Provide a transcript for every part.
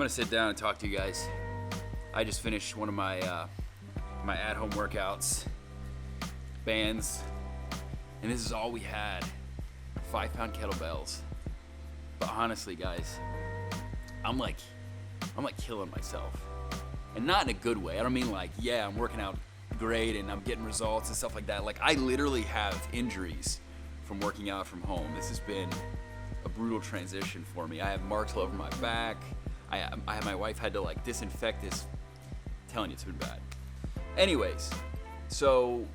gonna sit down and talk to you guys. I just finished one of my my at-home workouts, bands, and this is all we had: 5-pound kettlebells. But honestly, guys, I'm like killing myself, and not in a good way. I don't mean like, yeah, I'm working out great and I'm getting results and stuff like that. Like, I literally have injuries from working out from home. This has been a brutal transition for me. I have marks all over my back. My wife had to like disinfect this. I'm telling you, it's been bad. Anyways, so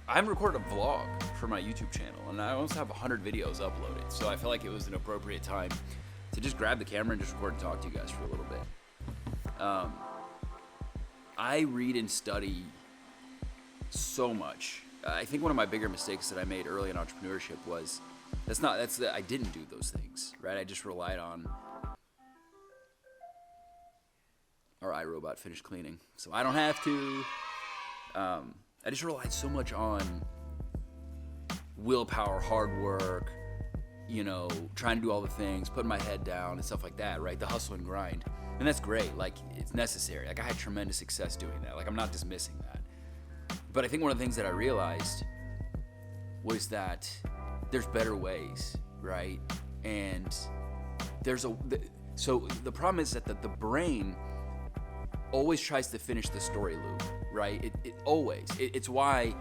I haven't recorded a vlog for my YouTube channel, and I almost have 100 videos uploaded. So I felt like it was an appropriate time to just grab the camera and just record and talk to you guys for a little bit. I read and study so much. I think one of my bigger mistakes that I made early in entrepreneurship was I didn't do those things, right? I just relied on our iRobot finished cleaning, so I don't have to. I just relied so much on willpower, hard work, trying to do all the things, putting my head down and stuff like that, right? The hustle and grind. And that's great. Like, it's necessary. Like, I had tremendous success doing that. Like, I'm not dismissing that. But I think one of the things that I realized was that there's better ways, right? And so the problem is that the brain always tries to finish the story loop, right? It always. It's why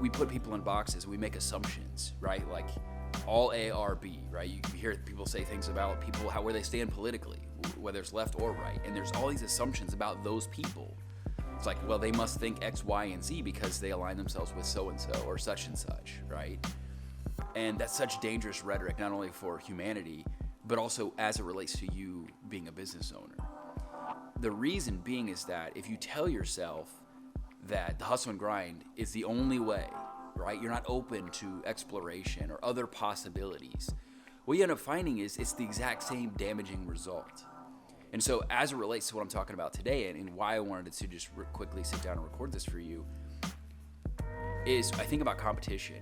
we put people in boxes. We make assumptions, right? Like, all A or B, right? You hear people say things about people, where they stand politically, whether it's left or right. And there's all these assumptions about those people. It's like, well, they must think X, Y, and Z because they align themselves with so-and-so or such and such, right? And that's such dangerous rhetoric, not only for humanity, but also as it relates to you being a business owner. The reason being is that if you tell yourself that the hustle and grind is the only way, right? You're not open to exploration or other possibilities. What you end up finding is it's the exact same damaging result. And so as it relates to what I'm talking about today and why I wanted to just quickly sit down and record this for you is I think about competition.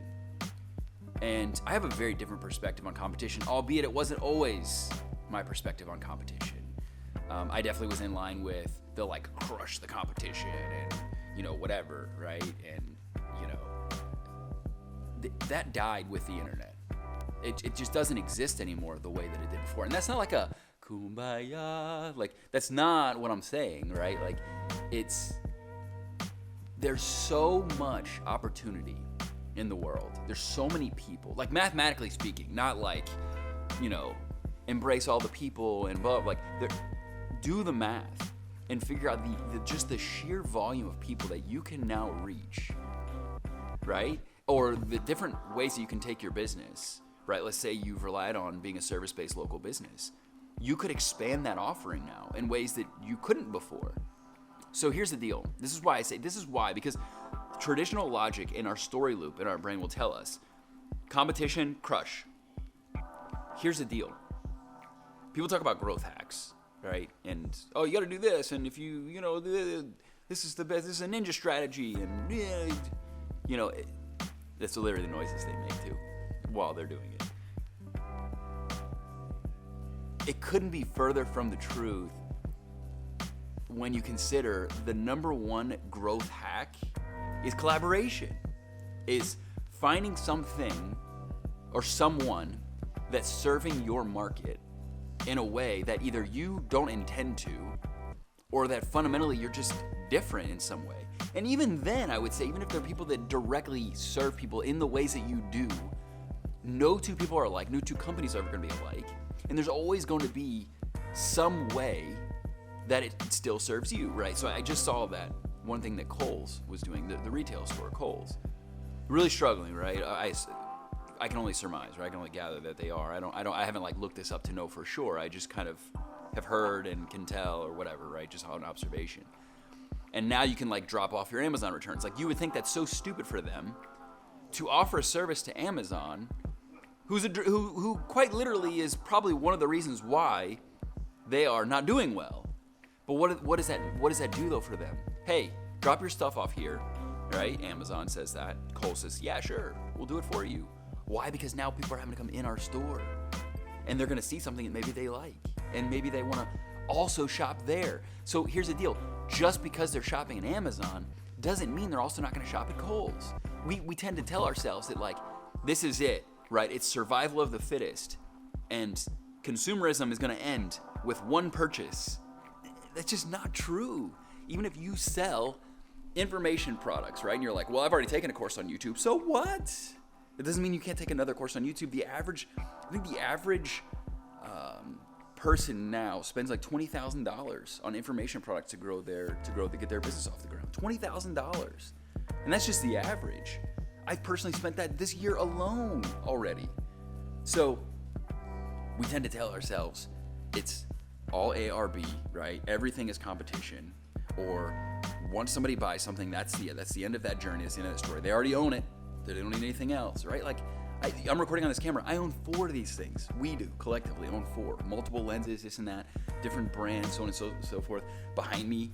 And I have a very different perspective on competition, albeit it wasn't always my perspective on competition. I definitely was in line with the like crush the competition and, whatever, right? And, that died with the internet. It just doesn't exist anymore the way that it did before. And that's not like a kumbaya, like that's not what I'm saying, right? Like there's so much opportunity in the world. There's so many people, like mathematically speaking, not like, embrace all the people and blah, like do the math and figure out just the sheer volume of people that you can now reach, right? Or the different ways that you can take your business, right? Let's say you've relied on being a service-based local business. You could expand that offering now in ways that you couldn't before. So here's the deal. This is why, because traditional logic in our story loop in our brain will tell us, competition, crush. Here's the deal. People talk about growth hacks, right? And, oh, you got to do this. And if this is the best, this is a ninja strategy. And, that's literally the noises they make too while they're doing it. It couldn't be further from the truth when you consider the number one growth hack is collaboration, is finding something or someone that's serving your market in a way that either you don't intend to or that fundamentally you're just different in some way. And even then, I would say, even if there are people that directly serve people in the ways that you do, no two people are alike, no two companies are ever going to be alike. And there's always going to be some way that it still serves you, right? So I just saw that one thing that Kohl's was doing, the retail store, Kohl's, really struggling, right? I can only surmise, right? I can only gather that they are. I haven't like looked this up to know for sure. I just kind of have heard and can tell or whatever, right? Just on observation. And now you can like drop off your Amazon returns. Like, you would think that's so stupid for them to offer a service to Amazon, who quite literally is probably one of the reasons why they are not doing well. But what does that do though for them? Hey, drop your stuff off here, right? Amazon says that. Kohl's says, yeah, sure, we'll do it for you. Why? Because now people are having to come in our store, and they're going to see something that maybe they like, and maybe they want to also shop there. So here's the deal. Just because they're shopping at Amazon doesn't mean they're also not going to shop at Kohl's. We tend to tell ourselves that, like, this is it, right? It's survival of the fittest, and consumerism is going to end with one purchase. That's just not true. Even if you sell information products, right? And you're like, well, I've already taken a course on YouTube, so what? It doesn't mean you can't take another course on YouTube. I think the average person now spends like $20,000 on information products to get their business off the ground. $20,000, and that's just the average. I've personally spent that this year alone already. So we tend to tell ourselves it's all A or B, right? Everything is competition, or once somebody buys something, that's the end of that journey. That's the end of the story. They already own it. They don't need anything else, right? Like, I'm recording on this camera. I own 4 of these things. We do collectively own 4. Multiple lenses, this and that, different brands, so on and so forth. Behind me,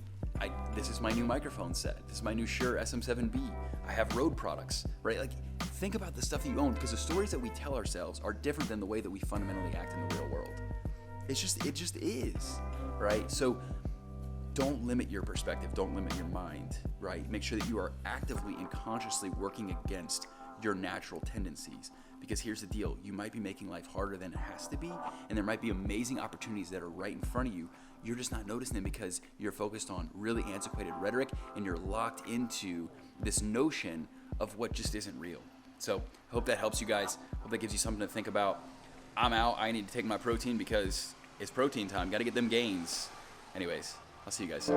this is my new microphone set. This is my new Shure SM7B. I have Rode products, right? Like, think about the stuff that you own, because the stories that we tell ourselves are different than the way that we fundamentally act in the real world. It just is, right? So don't limit your perspective. Don't limit your mind, right? Make sure that you are actively and consciously working against your natural tendencies, because here's the deal. You might be making life harder than it has to be, and there might be amazing opportunities that are right in front of you. You're just not noticing them because you're focused on really antiquated rhetoric, and you're locked into this notion of what just isn't real. So hope that helps you guys. Hope that gives you something to think about. I'm out. I need to take my protein because it's protein time. Got to get them gains. Anyways, I'll see you guys soon.